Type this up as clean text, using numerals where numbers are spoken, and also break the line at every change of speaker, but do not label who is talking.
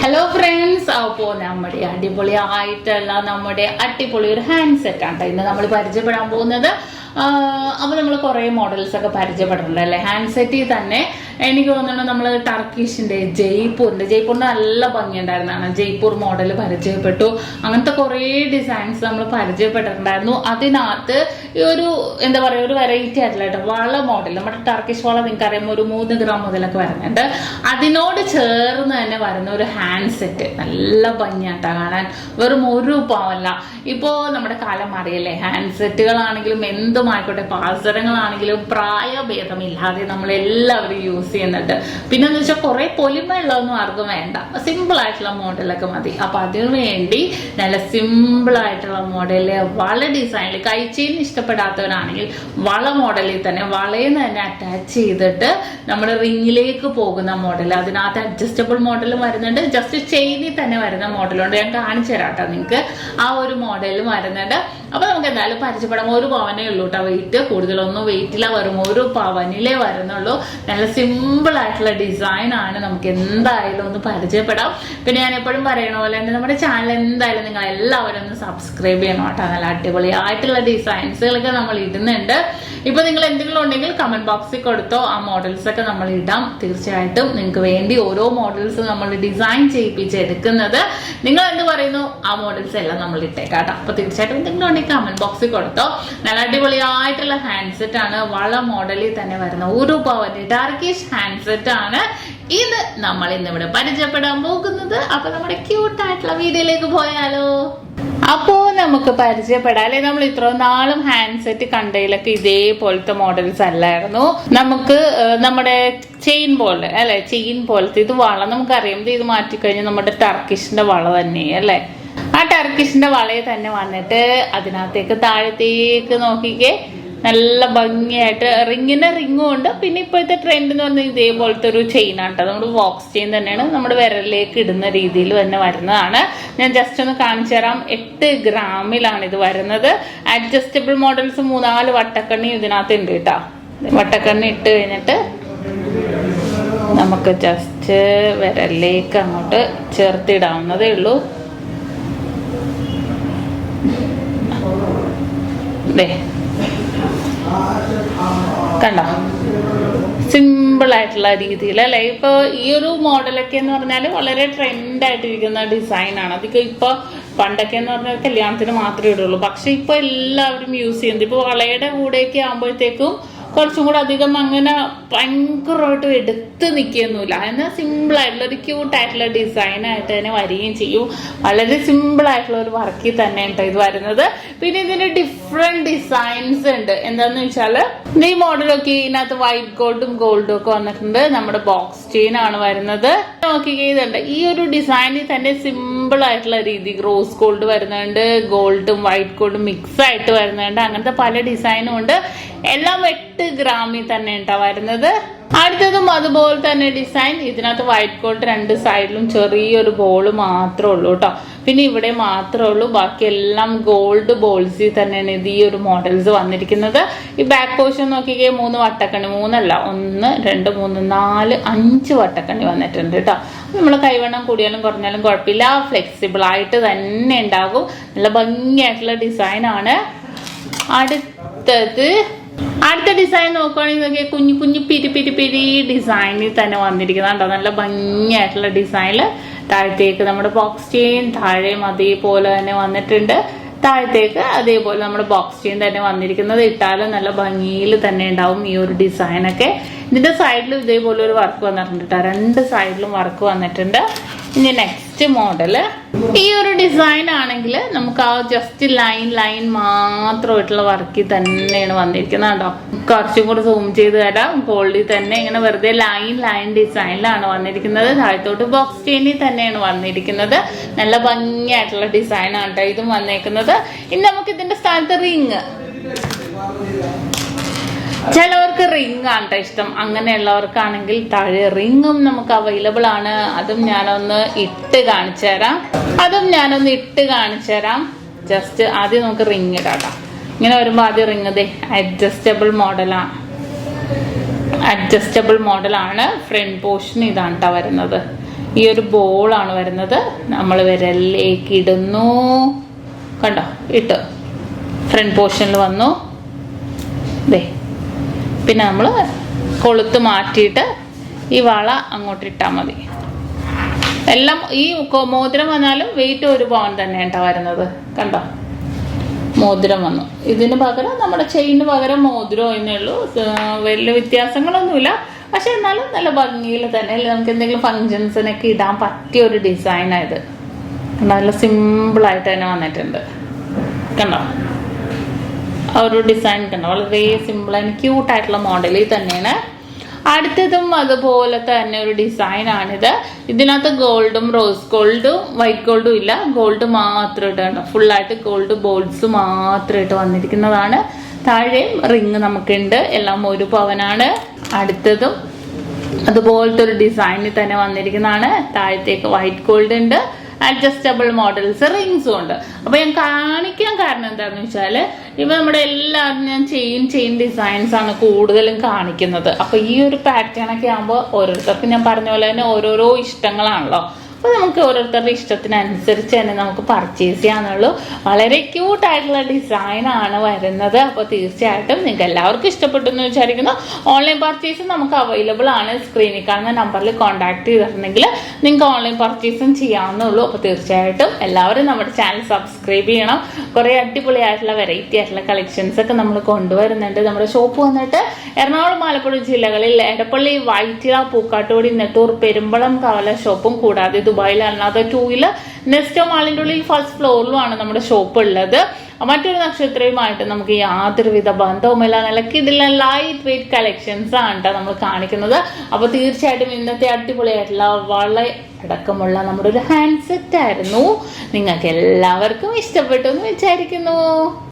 Hello friends, അപ്പോൾ നമ്മുടെ അടിപൊളി ഒരു ഹാൻഡ് സെറ്റ് ആണ് ഇന്ന് നമ്മൾ പരിചയപ്പെടാൻ പോകുന്നത്. അപ്പോൾ നമ്മൾ കുറേ മോഡൽസ് ഒക്കെ പരിചയപ്പെട്ടിട്ടുണ്ട് അല്ലേ. ഹാൻഡ് സെറ്റിൽ തന്നെ എനിക്ക് തോന്നുന്നു നമ്മൾ ടർക്കിഷിന്റെ ജയ്പൂരിന്റെ നല്ല ഭംഗിയുണ്ടായിരുന്നതാണ്. ജയ്പൂർ മോഡൽ പരിചയപ്പെട്ടു. അങ്ങനത്തെ കുറേ ഡിസൈൻസ് നമ്മൾ പരിചയപ്പെട്ടിട്ടുണ്ടായിരുന്നു. അതിനകത്ത് ഈ ഒരു എന്താ പറയുക, ഒരു വെറൈറ്റി ആയിട്ടുള്ള വള മോഡൽ, നമ്മുടെ ടർക്കിഷ് വള നിങ്ങൾക്ക് അറിയാം, ഒരു 3 ഗ്രാം മുതലൊക്കെ വരുന്നുണ്ട്. അതിനോട് ചേർന്ന് തന്നെ വരുന്ന ഒരു ഹാൻഡ് സെറ്റ് നല്ല ഭംഗിയാട്ടാ കാണാൻ. വെറും ഒരു പാവല്ല. ഇപ്പോ നമ്മുടെ കാലം മാറിയല്ലേ. ഹാൻഡ് സെറ്റുകളാണെങ്കിലും എന്തുമായിക്കോട്ടെ, പാസരങ്ങളാണെങ്കിലും പ്രായഭേദമില്ലാതെ നമ്മളെല്ലാവരും യൂസ് ചെയ്യുന്നുണ്ട്. പിന്നെന്ന് വെച്ചാൽ കുറെ പൊലിമയുള്ളതൊന്നും ആർക്കും വേണ്ട, സിമ്പിൾ ആയിട്ടുള്ള മോഡലൊക്കെ മതി. അപ്പൊ അതിനു വേണ്ടി നല്ല സിമ്പിൾ ആയിട്ടുള്ള മോഡല് വള ഡിസൈനിൽ, കൈച്ചെയിൻ ഇഷ്ടപ്പെടാത്തവരാണെങ്കിൽ വള മോഡലിൽ തന്നെ വളയെന്ന് തന്നെ അറ്റാച്ച് ചെയ്തിട്ട് നമ്മൾ റിങ്ങിലേക്ക് പോകുന്ന മോഡൽ, അതിനകത്ത് അഡ്ജസ്റ്റബിൾ മോഡലും വരുന്നുണ്ട്, ജസ്റ്റ് ചെയിനിൽ തന്നെ വരുന്ന മോഡലുണ്ട്. ഞാൻ കാണിച്ചു തരാട്ടോ നിങ്ങൾക്ക്. ആ ഒരു മോഡലും വരുന്നുണ്ട്. അപ്പൊ നമുക്ക് എന്തായാലും പരിചയപ്പെടാം. 1 പവനേ ഉള്ളൂ കേട്ടോ വെയിറ്റ്, കൂടുതലൊന്നും വെയിറ്റില്ല, വെറും 1 പവനിലേ വരുന്നുള്ളൂ. നല്ല സിമ്പിൾ ആയിട്ടുള്ള ഡിസൈൻ ആണ്. നമുക്ക് എന്തായാലും ഒന്ന് പരിചയപ്പെടാം. പിന്നെ ഞാൻ എപ്പോഴും പറയണ പോലെ തന്നെ നമ്മുടെ ചാനൽ എന്തായാലും നിങ്ങൾ എല്ലാവരും ഒന്ന് സബ്സ്ക്രൈബ് ചെയ്യണം കേട്ടോ. നല്ല അടിപൊളിയായിട്ടുള്ള ഡിസൈൻസുകളൊക്കെ നമ്മൾ ഇടുന്നുണ്ട്. ഇപ്പൊ നിങ്ങൾ എന്തെങ്കിലും ഉണ്ടെങ്കിൽ കമന്റ് ബോക്സിൽ കൊടുത്തോ, ആ മോഡൽസ് ഒക്കെ നമ്മൾ ഇടാം. തീർച്ചയായിട്ടും നിങ്ങൾക്ക് വേണ്ടി ഓരോ മോഡൽസ് നമ്മൾ ഡിസൈൻ ചെയ്യിപ്പിച്ചെടുക്കുന്നത്. നിങ്ങൾ എന്ത് പറയുന്നു ആ മോഡൽസ് എല്ലാം നമ്മൾ ഇട്ടേക്കാട്ടോ. അപ്പൊ തീർച്ചയായിട്ടും എന്തെങ്കിലും ഉണ്ടെങ്കിൽ കമന്റ് ബോക്സിൽ കൊടുത്തോ. നല്ല അടിപൊളിയായിട്ടുള്ള ഹാൻഡ് സെറ്റ് ആണ്. വള മോഡലിൽ തന്നെ വരുന്ന 1 പവന്റെ ടർക്കിഷ് ഹാൻഡ് സെറ്റ് ആണ് ഇത് നമ്മൾ ഇന്നിവിടെ പരിചയപ്പെടാൻ പോകുന്നത്. അപ്പൊ നമ്മുടെ ക്യൂട്ടായിട്ടുള്ള വീഡിയോയിലേക്ക് പോയാലോ. അപ്പോ നമുക്ക് പരിചയപ്പെടാം അല്ലെ. നമ്മൾ ഇത്രയും നാളും ഹാൻഡ് സെറ്റ് കണ്ടതിലൊക്കെ ഇതേപോലത്തെ മോഡൽസ് അല്ലായിരുന്നു. നമുക്ക് നമ്മുടെ ചെയിൻ പോലെ അല്ലെ, ചെയിൻ പോലത്തെ ഇത് വള നമുക്കറിയാം. ഇത് മാറ്റിക്കഴിഞ്ഞാൽ നമ്മുടെ ടർക്കിഷിന്റെ വള തന്നെ അല്ലെ. ആ ടർക്കിഷിന്റെ വളയെ തന്നെ വന്നിട്ട് അതിനകത്തേക്ക് താഴത്തേക്ക് നോക്കിക്കേ നല്ല ഭംഗിയായിട്ട് റിങ്ങിന് റിങ്ങും ഉണ്ട്. പിന്നെ ഇപ്പോഴത്തെ ട്രെൻഡ് എന്ന് പറഞ്ഞാൽ ഇതേപോലത്തെ ഒരു ചെയിൻ ആണ്. നമ്മുടെ ബോക്സ് ചെയിൻ തന്നെയാണ്, നമ്മുടെ വിരലിലേക്ക് ഇടുന്ന രീതിയിൽ തന്നെ വരുന്നതാണ്. ഞാൻ ജസ്റ്റ് ഒന്ന് കാണിച്ചു തരാം. 8 ഗ്രാമിലാണ് ഇത് വരുന്നത്. അഡ്ജസ്റ്റബിൾ മോഡൽസ് 3-4 വട്ടക്കണ്ണി ഇതിനകത്ത് ഉണ്ട് കേട്ടോ. വട്ടക്കണ്ണി ഇട്ട് കഴിഞ്ഞിട്ട് നമുക്ക് ജസ്റ്റ് വിരലിലേക്ക് അങ്ങോട്ട് ചേർത്തിടാവുന്നതേ ഉള്ളൂ. കണ്ടോ, സിമ്പിൾ ആയിട്ടുള്ള രീതിയിൽ അല്ലെ. ഇപ്പൊ ഈ ഒരു മോഡലൊക്കെ എന്ന് പറഞ്ഞാൽ വളരെ ട്രെൻഡ് ആയിട്ടിരിക്കുന്ന ഡിസൈനാണ്. അധികം ഇപ്പൊ പണ്ടൊക്കെ എന്ന് പറഞ്ഞാൽ കല്യാണത്തിന് മാത്രമേ ഇടുള്ളൂ. പക്ഷെ ഇപ്പൊ എല്ലാവരും യൂസ് ചെയ്യുന്നത്. ഇപ്പൊ വളയുടെ കൂടെയൊക്കെ ആകുമ്പോഴത്തേക്കും കുറച്ചും കൂടെ അധികം അങ്ങനെ ഭയങ്കരമായിട്ട് എടുത്ത് നിൽക്കുകയൊന്നുമില്ല. എന്നാൽ സിമ്പിൾ ആയിട്ടുള്ള ഒരു ക്യൂട്ടായിട്ടുള്ള ഡിസൈൻ ആയിട്ട് തന്നെ വരികയും ചെയ്യും. വളരെ സിമ്പിൾ ആയിട്ടുള്ള ഒരു വർക്കിൽ തന്നെ ഉണ്ട് ഇത് വരുന്നത്. പിന്നെ ഇതിന് ഡിഫറെന്റ് ഡിസൈൻസ് ഉണ്ട്. എന്താന്ന് വെച്ചാൽ ഈ മോഡലൊക്കെ ഇതിനകത്ത് വൈറ്റ് ഗോൾഡും ഒക്കെ വന്നിട്ടുണ്ട്. നമ്മുടെ ബോക്സ് ചെയിൻ ആണ് വരുന്നത്. നോക്കിക്കഴിയുന്നുണ്ട് ഈ ഒരു ഡിസൈനിൽ തന്നെ സിമ്പിൾ ആയിട്ടുള്ള രീതി റോസ് ഗോൾഡ് വരുന്നുണ്ട്, ഗോൾഡും വൈറ്റ് ഗോൾഡും മിക്സ് ആയിട്ട് വരുന്നുണ്ട്. അങ്ങനത്തെ പല ഡിസൈനും ഉണ്ട്. എല്ലാം 8 ഗ്രാമിൽ തന്നെ ഉണ്ടാ വരുന്നത്. അടുത്തതും അതുപോലെ തന്നെ ഡിസൈൻ. ഇതിനകത്ത് വൈറ്റ് ഗോൾഡ് 2 സൈഡിലും ചെറിയൊരു ബോൾ മാത്രമേ ഉള്ളൂ കേട്ടോ. പിന്നെ ഇവിടെ മാത്രമേ ഉള്ളൂ, ബാക്കിയെല്ലാം ഗോൾഡ് ബോൾസിൽ തന്നെയാണ് ഇത് ഈ ഒരു മോഡൽസ് വന്നിരിക്കുന്നത്. ഈ ബാക്ക് പോർഷൻ നോക്കിക്കേ 3 വട്ടക്കണ്ണി, 3 അല്ല 1 2 3 4 5 വട്ടക്കണ്ണി വന്നിട്ടുണ്ട് കേട്ടോ. നമ്മൾ കൈവണ്ണം കൂടിയാലും കുറഞ്ഞാലും കുഴപ്പമില്ല, ഫ്ലെക്സിബിൾ ആയിട്ട് തന്നെ ഉണ്ടാകും. നല്ല ഭംഗിയായിട്ടുള്ള ഡിസൈൻ ആണ്. അടുത്ത ഡിസൈൻ നോക്കുകയാണെങ്കിൽ കുഞ്ഞു കുഞ്ഞു പിരി ഡിസൈനിൽ തന്നെ വന്നിരിക്കുന്നുണ്ടോ. നല്ല ഭംഗിയായിട്ടുള്ള ഡിസൈനിൽ താഴത്തേക്ക് നമ്മുടെ ബോക്സ് ചെയിൻ, താഴെയും അതേപോലെ തന്നെ വന്നിട്ടുണ്ട്. താഴത്തേക്ക് അതേപോലെ നമ്മുടെ ബോക്സ് ചെയിൻ തന്നെ വന്നിരിക്കുന്നത്. ഇട്ടാലും നല്ല ഭംഗിയിൽ തന്നെ ഉണ്ടാവും ഈ ഒരു ഡിസൈനൊക്കെ. ഇതിന്റെ സൈഡിലും ഇതേപോലെ ഒരു വർക്ക് വന്നിട്ടുണ്ട് കേട്ടോ. 2 സൈഡിലും വർക്ക് വന്നിട്ടുണ്ട്. ഇനി നെക്സ്റ്റ് മോഡല് ഈ ഒരു ഡിസൈൻ ആണെങ്കിൽ നമുക്ക് ആ ജസ്റ്റ് ലൈൻ മാത്രമായിട്ടുള്ള വർക്കിൽ തന്നെയാണ് വന്നിരിക്കുന്നത് കേട്ടോ. കുറച്ചും കൂടെ സൂം ചെയ്ത് തരാം. ഗോൾഡിൽ തന്നെ ഇങ്ങനെ വെറുതെ ലൈൻ ഡിസൈനിലാണ് വന്നിരിക്കുന്നത്. താഴത്തോട്ട് ബോക്സ് ചെയിനിൽ തന്നെയാണ് വന്നിരിക്കുന്നത്. നല്ല ഭംഗിയായിട്ടുള്ള ഡിസൈൻ ആണ് കേട്ടോ ഇതും വന്നേക്കുന്നത്. ഇനി നമുക്ക് ഇതിന്റെ സ്ഥാനത്ത് റിങ്, ചിലവർക്ക് റിങ് ആണ് കേട്ടോ ഇഷ്ടം. അങ്ങനെയുള്ളവർക്കാണെങ്കിൽ താഴെ റിങ്ങും നമുക്ക് അവൈലബിൾ ആണ്. അതും ഞാനൊന്ന് ഇട്ട് കാണിച്ചു തരാം. ജസ്റ്റ് ആദ്യം നമുക്ക് റിങ് ഇടാം. ഇങ്ങനെ വരുമ്പോൾ ആദ്യം റിങ് അഡ്ജസ്റ്റബിൾ മോഡലാണ്. ഫ്രണ്ട് പോർഷൻ ഇതാണ് കേട്ടോ വരുന്നത്. ഈ ഒരു ബോളാണ് വരുന്നത്. നമ്മൾ വിരലിലേക്ക് ഇടുന്നു, കണ്ടോ, ഇട്ട് ഫ്രണ്ട് പോർഷനിൽ വന്നു. ദേ പിന്നെ നമ്മൾ കൊളുത്ത് മാറ്റിയിട്ട് ഈ വള അങ്ങോട്ട് ഇട്ടാൽ മതി. എല്ലാം ഈ മോതിരം വന്നാലും വെയിറ്റ് 1 പവൻ തന്നെ കേട്ടോ വരുന്നത്. കണ്ടോ, മോതിരം വന്നു. ഇതിന് പകരം നമ്മുടെ ചെയിന് പകരം മോതിരം എന്നേ ഉള്ളൂ. വലിയ വ്യത്യാസങ്ങളൊന്നുമില്ല. പക്ഷെ എന്നാലും നല്ല ഭംഗിയിൽ തന്നെ നമുക്ക് എന്തെങ്കിലും ഫങ്ഷൻസിനൊക്കെ ഇടാൻ പറ്റിയ ഒരു ഡിസൈനായത്. നല്ല സിമ്പിളായിട്ട് തന്നെ വന്നിട്ടുണ്ട്. കണ്ടോ ആ ഒരു ഡിസൈൻ കണ്ടോ, വളരെ സിമ്പിളാണ്, ക്യൂട്ടായിട്ടുള്ള മോഡലിൽ തന്നെയാണ്. അടുത്തതും അതുപോലെ തന്നെ ഒരു ഡിസൈനാണിത്. ഇതിനകത്ത് ഗോൾഡും റോസ് ഗോൾഡും വൈറ്റ് ഗോൾഡും ഇല്ല, ഗോൾഡ് മാത്രം ഇട്ടുണ്ട്. ഫുള്ളായിട്ട് ഗോൾഡ് ബോൾസ് മാത്രമായിട്ട് വന്നിരിക്കുന്നതാണ്. താഴെയും റിങ് നമുക്കുണ്ട്. എല്ലാം 1 പവനാണ്. അടുത്തതും അതുപോലത്തെ ഒരു ഡിസൈനിൽ തന്നെ വന്നിരിക്കുന്നതാണ്. താഴത്തേക്ക് വൈറ്റ് ഗോൾഡ് ഉണ്ട്, അഡ്ജസ്റ്റബിൾ മോഡൽസ്, റിങ്സും ഉണ്ട്. അപ്പൊ ഞാൻ കാണിക്കാൻ കാരണം എന്താണെന്ന് വെച്ചാൽ ഇപ്പൊ നമ്മുടെ എല്ലാവരും ഞാൻ ചെയിൻ ഡിസൈൻസ് ആണ് കൂടുതലും കാണിക്കുന്നത്. അപ്പൊ ഈ ഒരു പാറ്റേൺ ഒക്കെ ആകുമ്പോൾ ഓരോരുത്തർക്കും ഞാൻ പറഞ്ഞ പോലെ തന്നെ ഓരോരോ ഇഷ്ടങ്ങളാണല്ലോ. അപ്പോൾ നമുക്ക് ഓരോരുത്തരുടെ ഇഷ്ടത്തിനനുസരിച്ച് തന്നെ നമുക്ക് പർച്ചേസ് ചെയ്യാന്നുള്ളൂ. വളരെ ക്യൂട്ടായിട്ടുള്ള ഡിസൈനാണ് വരുന്നത്. അപ്പോൾ തീർച്ചയായിട്ടും നിങ്ങൾക്ക് എല്ലാവർക്കും ഇഷ്ടപ്പെട്ടു എന്ന് വിചാരിക്കുന്നു. ഓൺലൈൻ പർച്ചേസ് നമുക്ക് അവൈലബിൾ ആണ്. സ്ക്രീനിൽ കാണുന്ന നമ്പറിൽ കോൺടാക്ട് ചെയ്തിട്ടുണ്ടെങ്കിൽ നിങ്ങൾക്ക് ഓൺലൈൻ പർച്ചേസും ചെയ്യാവുന്നുള്ളൂ. അപ്പോൾ തീർച്ചയായിട്ടും എല്ലാവരും നമ്മുടെ ചാനൽ സബ്സ്ക്രൈബ് ചെയ്യണം. കുറേ അടിപൊളിയായിട്ടുള്ള വെറൈറ്റി ആയിട്ടുള്ള കളക്ഷൻസ് ഒക്കെ നമ്മൾ കൊണ്ടുവരുന്നുണ്ട്. നമ്മുടെ ഷോപ്പ് വന്നിട്ട് എറണാകുളം, ആലപ്പുഴ ജില്ലകളിൽ എടപ്പള്ളി, വൈറ്റില, പൂക്കാട്ടുപടി, നെട്ടൂർ, പെരുമ്പളം, കവല ഷോപ്പും കൂടാതെ ദുബായിൽ അല്ലാതെ 2 നെസ്റ്റോ മാളിന്റെ ഉള്ളിൽ ഫസ്റ്റ് ഫ്ലോറിലുമാണ് നമ്മുടെ ഷോപ്പ് ഉള്ളത്. മറ്റൊരു നക്ഷത്രയുമായിട്ട് നമുക്ക് യാതൊരുവിധ ബന്ധവുമില്ല. നല്ല കിടിലൻ ലൈറ്റ് വെയിറ്റ് കളക്ഷൻസ് ആണ് കേട്ടോ നമ്മൾ കാണിക്കുന്നത്. അപ്പൊ തീർച്ചയായിട്ടും ഇന്നത്തെ അടിപൊളിയായിട്ടുള്ള വളരെ അടക്കമുള്ള നമ്മുടെ ഒരു ഹാൻഡ് സെറ്റ് ആയിരുന്നു. നിങ്ങൾക്ക് എല്ലാവർക്കും ഇഷ്ടപ്പെട്ടു എന്ന് വിചാരിക്കുന്നു.